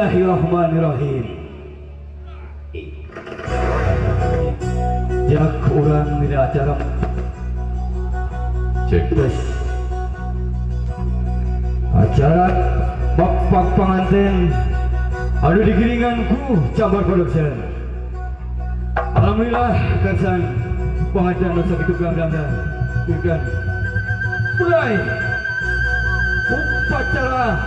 Bismillahirrahmanirrahim. Jak urang dina acara Cek. acara bapak pengantin adu digiringanku Cabar Production. Alhamdulillah kersan pengantin dosa itu belang-belang bukan mulai upacara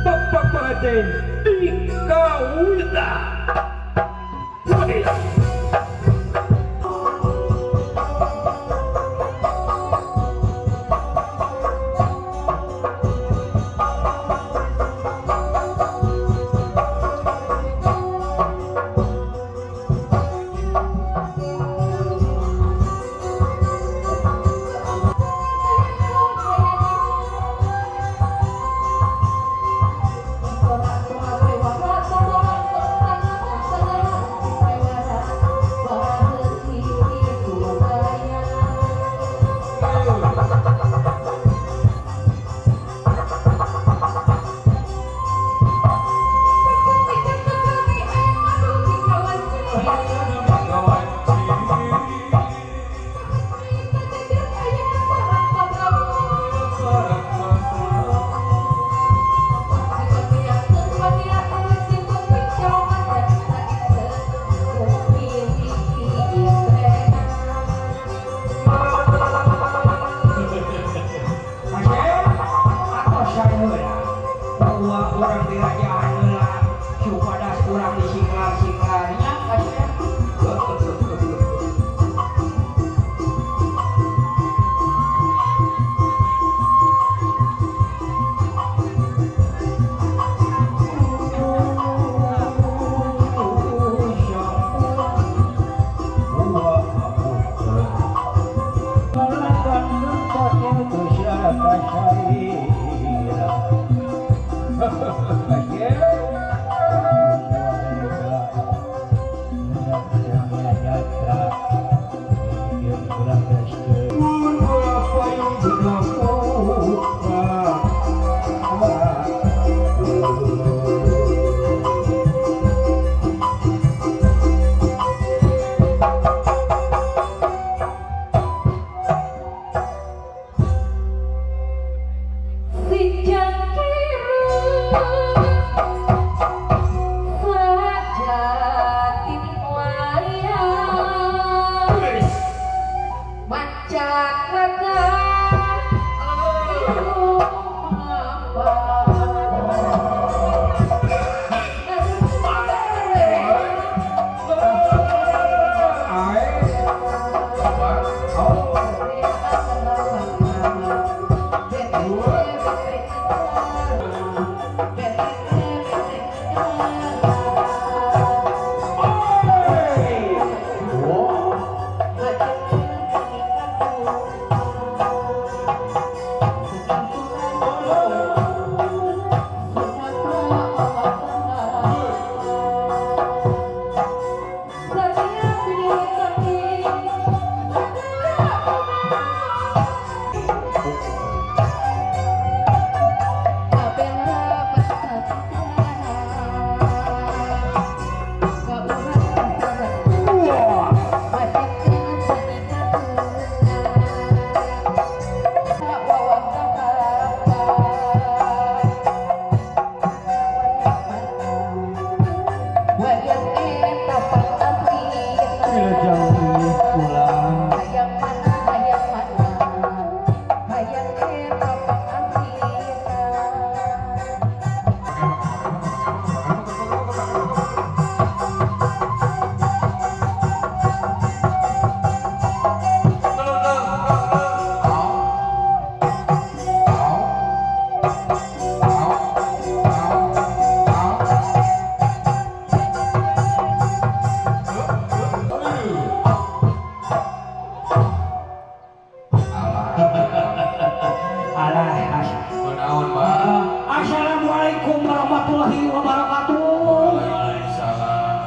bapak pengantin di Kawita.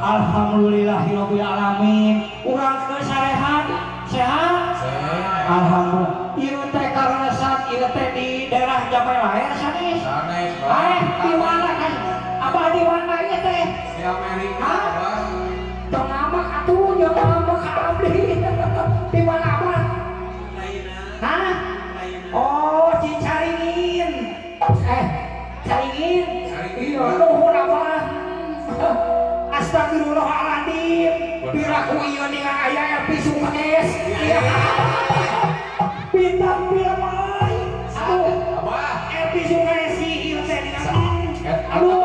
Alhamdulillahirobbilalamin. Urang kesarehat sehat. Alhamdulillah. Ieu teh karena saat ieu teh di daerah Jamai Lahir sanes. Di mana kan? Apa di mana? Amerika Hah? Abah. Tong amak atuh jeung amak ka abdi. Di mana amak? Hah? Oh, Cicaringin. Caringin. Iya, nuhun abah. Astagfirullahaladzim. Piraku ieu dengan aya Elvi Sukaes. Iya. Bintang film euy. Aduh. Abah. Elvi Sukaes sih ieu teh dengan. Aduh.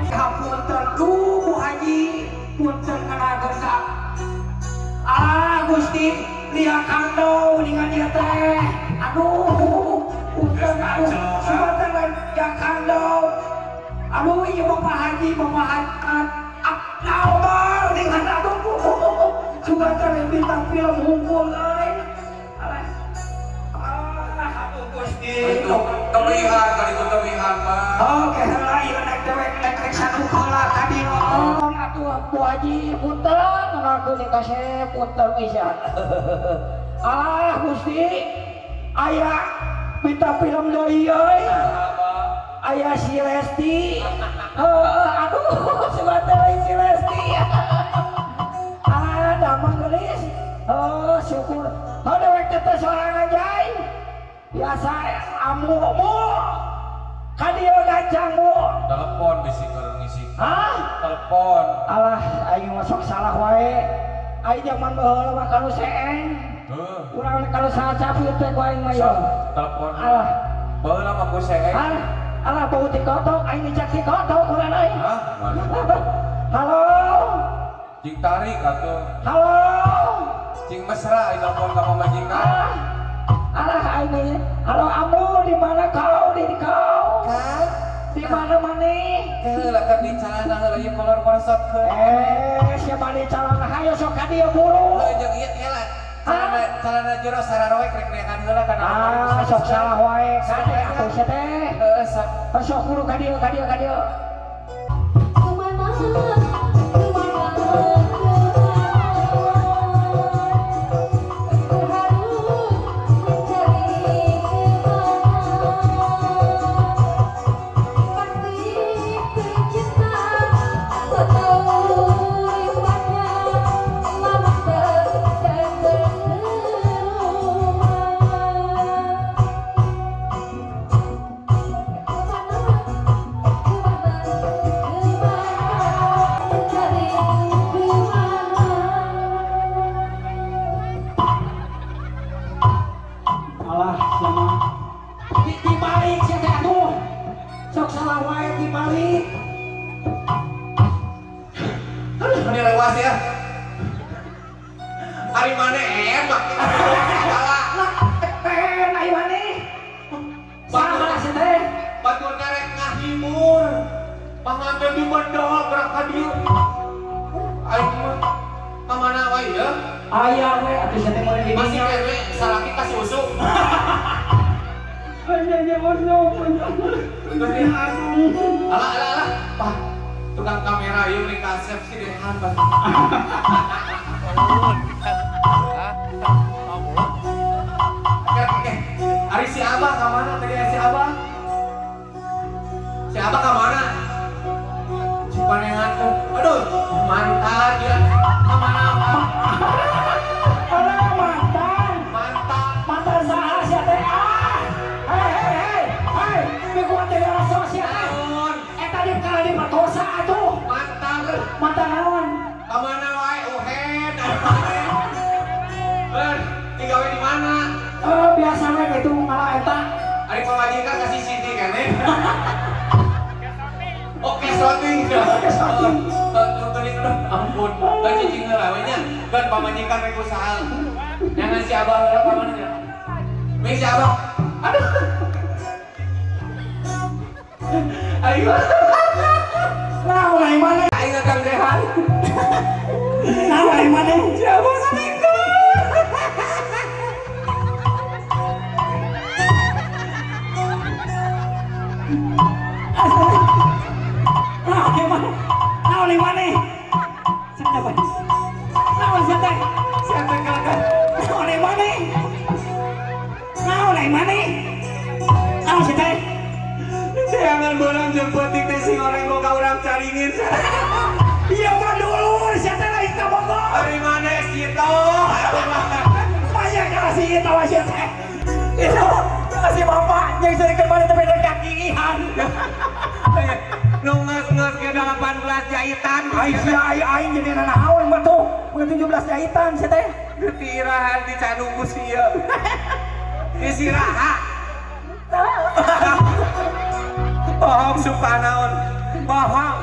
Hapunten ku Bu Haji. Punten nganakeun ka. Gusti lihat kandau dengan ieu teh. Aduh. Punten aduh. Sumpah lain yang kandau. Aduh, iya Bapak Haji, Bapak Haji, Albar dengan aduh, juga kalian bintang film hunkul, aduh Gusti. Keblihan kali itu keblihan Pak. Oke, lah, iya naik dewek, naik satu kala tadi loh. Atuh Bu Haji, punten, ngaku dikasih punten bisa. Gusti, ayah bintang film doi, ayah si Lesti, aduh, sebatai si Lesti, damang gelis, syukur, dewek teteh seorang ajai, biasa amu, kadio gajang bu, Telepon bisi keur ngisi. hah? Telepon. Alah, aing masuk salah wae, aing zaman baheula mah kalau seeng, urang kalau salah capit teh ku aing mah yo, Telepon. alah, Baheula mah ku seeng. alah bau tikotok, aing dicak tikotok kurang aing. Hah? Halo, Cing tarik atuh. halo, Cing mesra di telepon ka pamajikan. alah aing ini, halo Amu, di mana kau, di kau? Di mana maneh? Heula keur di calana heula ieu kolor korsotkeun. Siapa di calon hayo sok ka dieu buru. Jeung ieu heula. Calana jero sararoek rek neangan heula kana. Sok salah wae, kade atuh sia teh. Heeh, sok. Sok buru ka dieu. Alah, sama. Dibalik sia teh atuh. Sok salah wae dibalik. Ini lewas ya. Hari mana emak? Salah. Naik mana? Salah sia teh. Batur karek ngahimur. Panganten di mendol gerak ka dieu. Aing mah kamana wae ya? Ayah we atuh sia teh mulai di Masih dinya. kewe salaki kasih usuk. Alah. Pak, tukang kamera ieu mending kasep si Dehan, Pak. Oke. Ari si Abah ka mana tadi si Abah? Si Abah ka mana? Cipanengan tuh. Aduh, mantan ya. Ka mana? Alah mantan. Mantan. Mantan saha sia teh? Hei, mikuat teh rasa sia teh. Naon? Eta di kala di matosa atuh. Mantan. Mantan naon? Ka mana wae? Uhen. Tinggal di mana? Biasa we gitu malah eta. Ari pamajikan kasih Siti kan Oke, shooting. Tuturin udah, ampun. Gak cicing ngelawenya. Kan pamajikan rek usaha. Jangan si Abah udah pamannya. Mei si Abah. Aduh. Ayo. Nah, mulai mana? Aing Kang Dehan. Nah, mulai mana? Si Abah selingkuh. Nah, gimana? Nah, mulai mana? Siapa? Nah, mulai siapa? Siapa kakak? Nah, mulai mana? Nah, mulai mana? Nah, siapa? Jangan bolang jemput di sing orang kau orang dingin. Iya mah dulu, siapa lain ka Bogor? Dari mana sih itu? Banyak kalau si itu siapa? Itu si bapak yang sering kemarin tapi ada kakihan. Nungas-nungas ke 18 jahitan. Aing jadi nanahawan mah tuh. 17 jahitan sih teh. Ketirahan di canungku sih ya. Istirahat. Bohong sumpah naon. Bohong.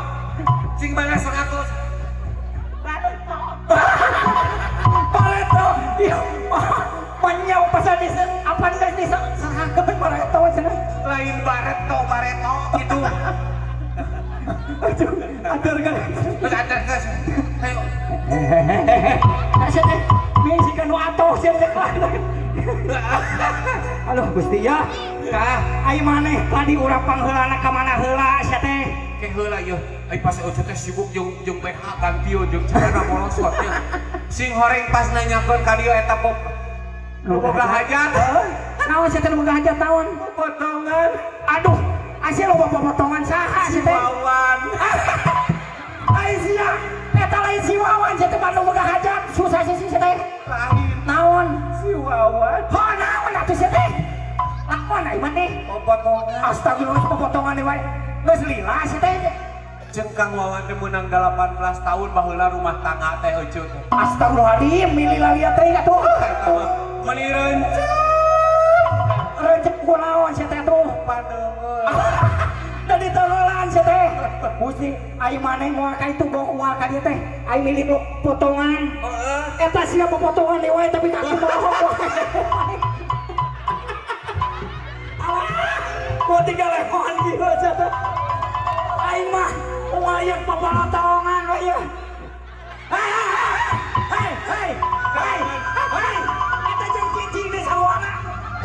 Sing mana 100. Paleto. Iya. Panjang pesan di apa di serahkan Paleto cenah. Lain bareto gitu. Atur kan. Terus ada gas. Ayo. Asa teh misi kan atuh sia teh. Aduh Gusti ya. Kah, Ai maneh tadi urang pangheulana ka mana heula sia teh. ke heula yeuh. Ai pas eueuh teh sibuk jeung BH gantiun jeung cara molosotnya. Sing horeng pas nanyakeun ka dieu eta boga hajat. Naon sia teh boga hajat naon? Potongan. Aduh, asa loba potongan saha sia teh? Wawan. Ai sia, eta lain si Wawan sia teh Bandung boga hajat. Susah sih sia teh. Lain Naon? si Wawan. Ho naon atuh sia teh? Lakon ai mah Potongan. Astagfirullah potongan deui wae. Geus lila sia teh. Jeung Kang Wawan teh meunang 18 tahun baheula rumah tangga teh euceut. Astagfirullahaladzim, milih laliat teh atuh. Eta mah meuli rencep Rencep kunaon sia teh tuh. pandeungeun. Da diteulan sia teh. Gusti ai maneh moal ka itu moal ka dieu teh. Ai milih potongan. Heeh. Eta sia potongan deui wae tapi kaki bohong. Gua tinggal lemohan gitu aja tuh. Aing mah wayang potongan we ya. Hei. Eta jeung cicing di sawana.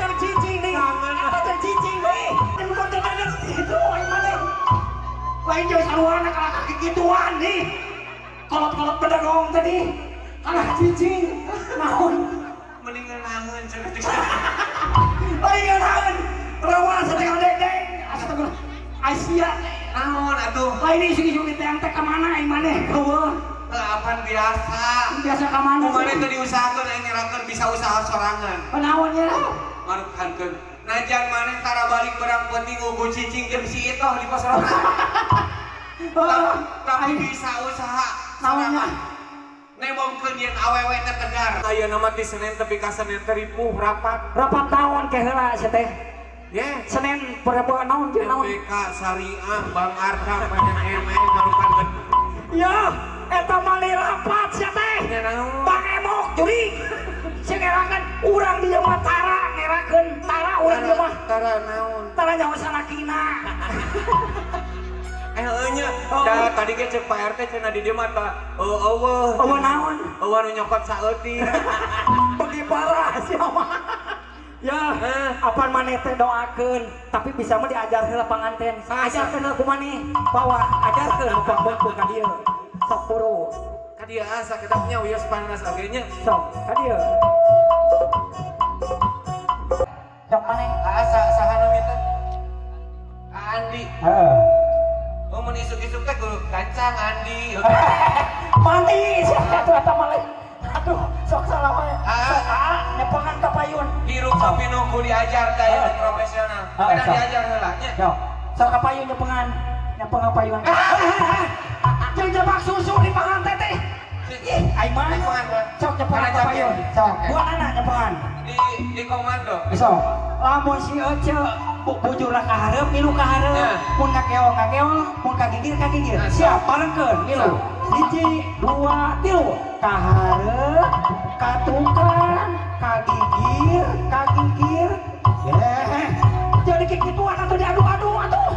Jeung cicing nih. Eta jeung cicing nih. Dan potongan itu aing maneh. Lain jeung sawana kalah kaki gituan nih. Kolot-kolot bedagong tadi. Kalah cicing. Naon? Mendingan nangeun cenah. Lain naon? Rawan setengah dek-dek. Astagfirullah. Asia. Naon atuh? Lain isugi-isugi teh teh ka mana aing maneh? Heueuh. Apaan biasa. Biasa ka mana? Kumaha teh diusahakeun aing nyerakeun bisa usaha sorangan. Naon nya? Ngarukankeun. Najan maneh tara balik barang penting ugu cicing jeung si itoh di pasaran. Tapi bisa usaha. Naonnya? Nemongkeun yen awewe teh tegar. Ayeuna mah ti Senin tepi ka Senin teh ripuh rapat. Rapat tahun ke heula sia teh. Ye. Senin berapa naon jeung naon? MBK Syariah Bang Arta pengen ngarukankeun. Ya, eta mah rapat sia teh. Nya naon? Bang Emok juri. Sia ngerakeun urang dieu mah tara ngerakeun tara urang dieu mah. Tara naon? Tara nyawa salakina. Nya da tadi ge ceuk Pak RT cenah di dieu mah tah eueuh. Eueuh naon? Eueuh nu nyokot saeutik. Bagi parah sia mah. Ya, apaan maneh teh doakeun, tapi bisa mah diajar heula panganten. Ajarkeun heula ku maneh, bawa ajarkeun bengkok ka dieu. Sok puru. Ka dieu asa kita nya wios panas agenya. Sok ka dieu. Sok maneh. Asa saha namanya teh? Andi. Heeh. Oh mun isuk-isuk teh kudu kancang Andi. Mandi sia atuh eta mah. Aduh, sok salah wae. Nyepengan ka payun. Hirup tapi nunggu diajar kayak profesional. Kada diajar heula nya. Yo, sok ka payun nyepengan. Nyepeng ka payun. Jeung jebak susu di pangan teteh. Ih, ai mah. Sok nyepengan ka payun. Sok. Buanana nyepengan. Di komando. Sok. Lamun si Ece bujurna ka hareup, milu ka hareup. Mun ngakeol, mun kagigir. Siap barengkeun milu. 1, 2, 3. Ka hareup, ka tukang, kagigir. Jadi kikituan atuh diadu-adu atuh.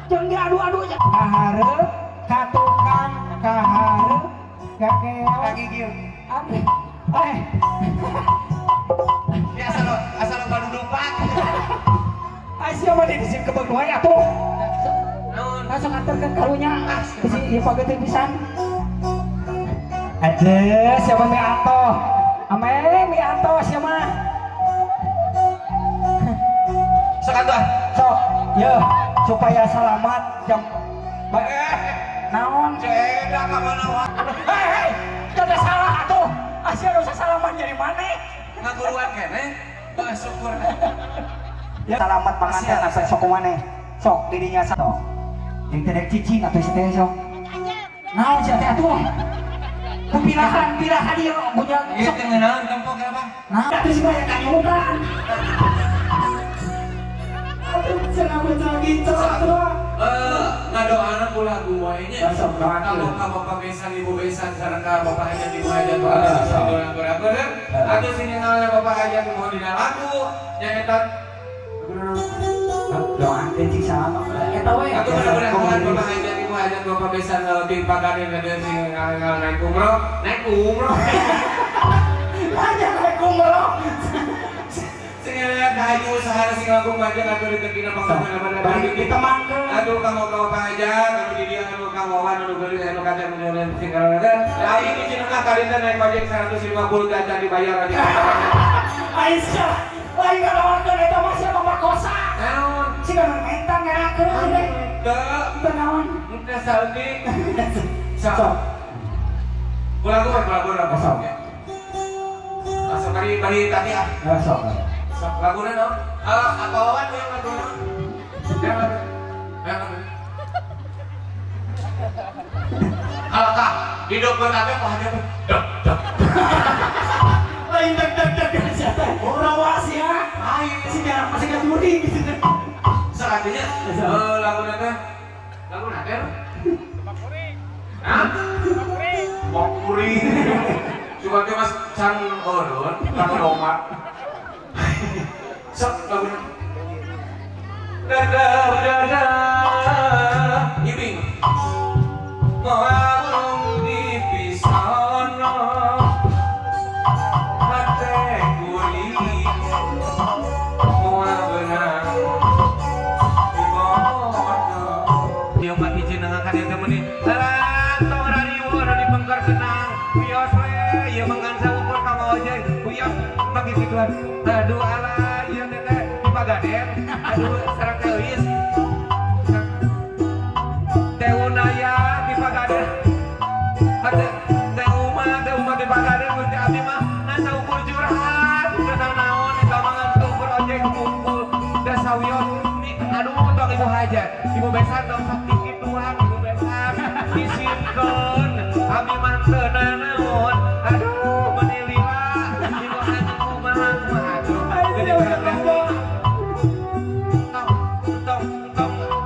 Jangan diadu-adu aja. Ka hareup, ka tukang, ka hareup, ngakeol, kagigir. Asal lo dudupak. Asia mah di sini kebeg wae atuh. Naon? Langsung antarkan karunya. Di pageting pisan. Aduh, siapa mi ato? Ame mi ato siapa? Sok atuh. Sok, ya supaya selamat jam. naon? Ceda ka mana wah. Hei, tidak salah atuh. Asia dosa salaman jadi mana? Ngaguruan kene. Bah syukur. Ya selamat panganten apa sok mana? Sok didinya sok. Jeung teh cicing atuh teh sok. Naon sia teh atuh? Kupilahan dia punya Ieu teh ngeunaan tempo ka Bang. nah terus banyak kanyukan. Aduh, cenah bener gitu atuh. Ngadoana ku lagu wae nya. Sok doakeun. Kalau ka Bapak besan Ibu besan sareng ka Bapak hajat Ibu hajat doa-doa. Atuh sini ngalah Bapak hajat mohon dina lagu nya eta Doa cicing sama. Eta we. aku mudah-mudahan Bapak hajat Ibu hajat Bapak besan di pagadeun dan sing naik umroh. Aja naik umroh. Sing lihat haji usaha sing lagu maju atuh rezekina pangapunten Bari ditemangkeun. aduh kamu Bapak hajat anu di dieu anu Kang Wawan anu geus anu kate meneuleun sing karana lain di cenah karinten naik pajak 150 gaca dibayar aja. Aisyah, lain ngalawakeun eta mah sia pemerkosa. Naon? Si kana mentang ngarakeun teh. Teu Teu naon? teh saldi. Sok. Lagu Sok. Masuk bari tadi ah. Sok. Sok laguna naon? Apa Wawan yang lagu naon? Yang Alkah hidup berkata apa aja tuh? Lain deg-deg sia teh. Ora was ya. Ai si jarak masih ka Budi gitu. Sakatinya lagu nate hah? Mokuri coba ke mas can orun kan romat sok lagu dada ibing mawung di pisono hate kuli mua benang di umat izin dengan kalian temenin tong radio anu dipengker senang wios we ieu mangkansa ukur ka mau aja wios bagi siklan aduh ala ieu teh di Pagaden aduh sareng teh eus teh unaya di Pagaden hate teh uma di Pagaden Gusti abdi mah nasa ukur curhat tentang naon eta mangan ukur ojek kumpul da sawios aduh tong ibu hajat ibu besan dong sok dikituan ibu besan isinkeun abdi manteuna naon aduh menilila ibu hajat kumaha aduh gede banget tong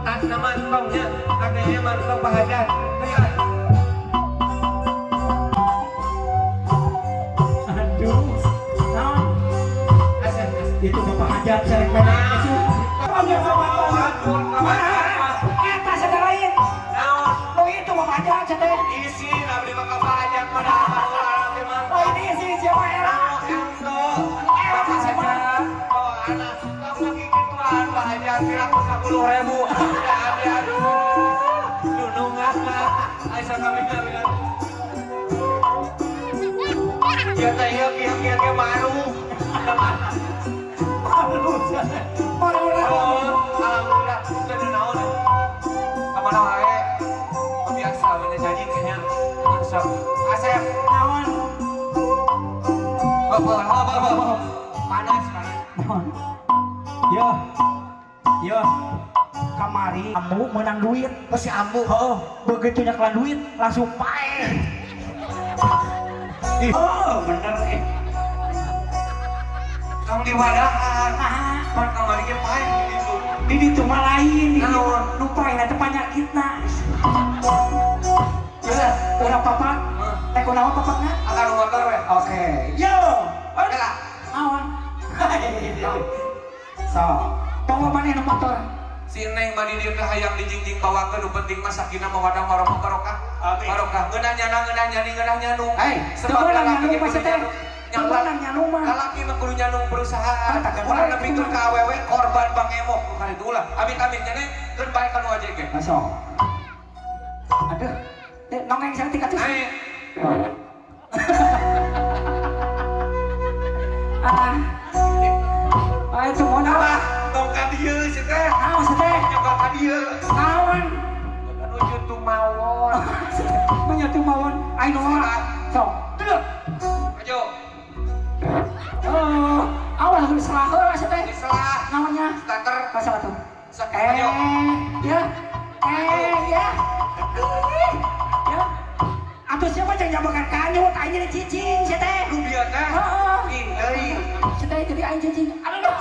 tas nama tongnya katanya mantong Pak Hajat Aduh. Naon? Itu Bapak Hajat serek pendek masuk. Panggil sama eta sada lain. Oh itu Bapak Hajat teh. isi abdi mah Pak Hajat pada ulah mah Oh ini si siapa era? Bapak Hajat oh anak kamu lagi gituan Pak Hajat kira 10.000 ya abdi aduh dunungan mah asa kami bilang ya teh kieu ke baru alhamdulillah jadi naon kamana wae biasa we jadi kayaknya sok asep Naon? panas Yo, kamari Ambu menang duit. si ambu Oh, begitu nyekelan duit langsung pae. Oh, bener kamu di wadahan Ah, pan kamari ge pae gitu di ditu mah lain, di Naon? lupa ya teh penyakitna. Ya, urang papa. Teh kunaon papakna? akan motor we Oke. Yo. oke lah Awan. So, tong maneh nu motor. si Neng badi dieu teh hayang dijingjing bawakeun nu penting mah sakinah mawaddah warahmah barokah barokah ngeunah nyani ngeunah nyanung Sebab nyanung laki mah teh. nyambang Sebab nyanung mah. kalaki mah kudu nyanung perusahaan Ah, tak ulah boleh. nepikeun ka awewe korban Bang Emo bukan itu ulah amit-amit nya keur bae ka nu ojek ge Masuk. Aduh, nongeng saya tingkat tuh. Ayo. Itu mau Apa? apa? Tong ka dieu si teh. Naon sih teh? Nyoba ka dieu. Naon? Nuju tu mawon. nya tuh mawon ayo nolak sok duduk Maju. awal harus salah heula teh Diselah. namanya Starter. masalah tuh Maju. ya ya atuh siapa yang nyabakan kanyut aja nih cicing si teh Lu biasa. Ih, deui. si teh jadi aja cicing aduh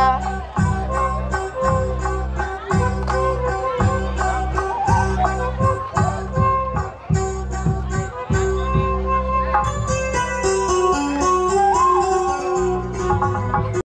ya.